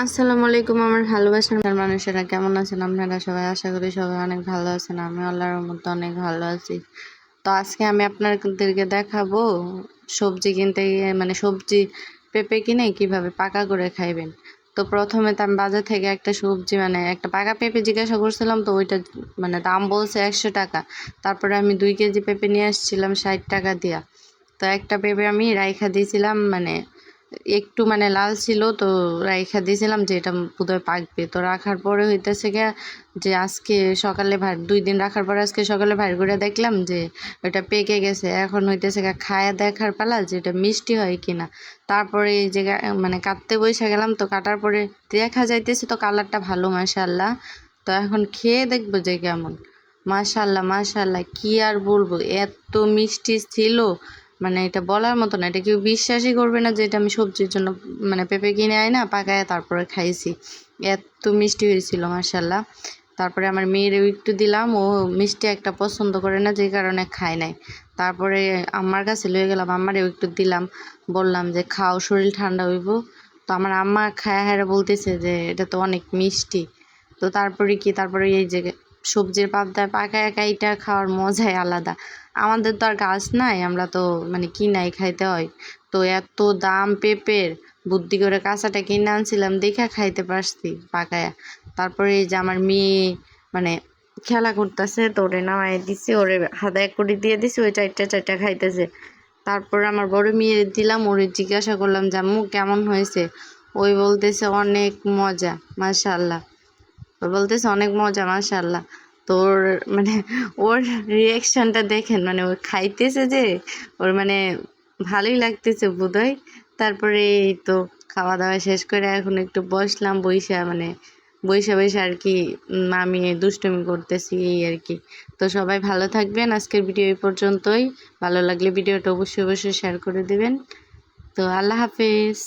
আসসালামু আলাইকুম আমার ভালোবাসার মানুষেরা, কেমন আছেন আপনারা সবাই? আশা করি সবাই অনেক ভালো আছেন। আমি আল্লাহর রহমতে অনেক ভালো আছি। তো আজকে আমি আপনাদেরকে দেখাবো সবজি কিনতে গিয়ে, মানে সবজি পেঁপে কিনে কিভাবে পাকা করে খাইবেন। তো প্রথমে তো আমি বাজার থেকে একটা সবজি, মানে একটা পাকা পেঁপে জিজ্ঞাসা করছিলাম, তো ওইটা মানে দাম বলছে 100 টাকা। তারপরে আমি 2 কেজি পেঁপে নিয়ে আসছিলাম 60 টাকা দিয়া। তো একটা পেঁপে আমি রাইখা দিয়েছিলাম, মানে একটু মানে লাল ছিল, তো রাইখা দিয়েছিলাম যে এটা বোধহয় পাকবে। তো রাখার পরে হইতেছে গিয়া যে আজকে সকালে 2 দিন রাখার পরে আজকে সকালে ভার করে দেখলাম যে এটা পেকে গেছে। এখন হইতেছে গিয়া খায়া দেখার পালা যে এটা মিষ্টি হয় কিনা। তারপরে এই যে মানে কাটতে বসে গেলাম, তো কাটার পরে দেখা যাইতেছে তো কালারটা ভালো, মাশাআল্লাহ। তো এখন খেয়ে দেখবো যে কেমন। মাশাআল্লাহ মাশাআল্লাহ, কি আর বলবো, এত মিষ্টি ছিল, মানে এটা বলার মতো না। এটা কেউ বিশ্বাসই করবে না যে এটা আমি সবজির জন্য মানে পেঁপে কিনে আই না পাকায় তারপরে খাইছি। এত মিষ্টি হয়েছিল মাশাআল্লাহ। তারপরে আমার মেয়েরও একটু দিলাম, ও মিষ্টি একটা পছন্দ করে না, যে কারণে খায় নাই। তারপরে আমার কাছে লয়ে গেলাম, আমারও একটু দিলাম, বললাম যে খাও, শরীর ঠান্ডা হইব। তো আমার আম্মা খায়া হারা বলতেছে যে এটা তো অনেক মিষ্টি। তো তারপরে এই যে সবজির পাবদা পাকায় কাইটা খাওয়ার মজাই আলাদা। আমাদের তো আর গাছ নাই, আমরা তো মানে কিনাই খাইতে হয়। তো এত দাম পেঁপের, বুদ্ধি করে কাঁচাটা কিনে আনছিলাম দেখা খাইতে পারছি পাকায়া। তারপরে এই যে আমার মেয়ে মানে খেলা করতেছে, তো ওরে নামাই দিছি, ওরে হাতে এক করে দিয়ে দিছি, ওই চারটা চারটা খাইতেছে। তারপর আমার বড় মেয়ে দিলাম, ওরে জিজ্ঞাসা করলাম যে আম্মু কেমন হয়েছে। ওই বলতেছে অনেক মজা মাশাআল্লাহ। ও বলতেছে অনেক মজা মাশাআল্লাহ। তোর মানে ওর রিয়াকশনটা দেখেন, মানে ও খাইতেছে যে ওর মানে ভালোই লাগতেছে বোধহয়। তারপরে এই তো খাওয়া দাওয়া শেষ করে এখন একটু বসলাম, বইসা মানে বইসা বইসা আর কি আমি দুষ্টুমি করতেছি এই আর কি। তো সবাই ভালো থাকবেন, আজকের ভিডিও এই পর্যন্তই। ভালো লাগলে ভিডিওটা অবশ্যই অবশ্যই শেয়ার করে দিবেন। তো আল্লাহ হাফেজ।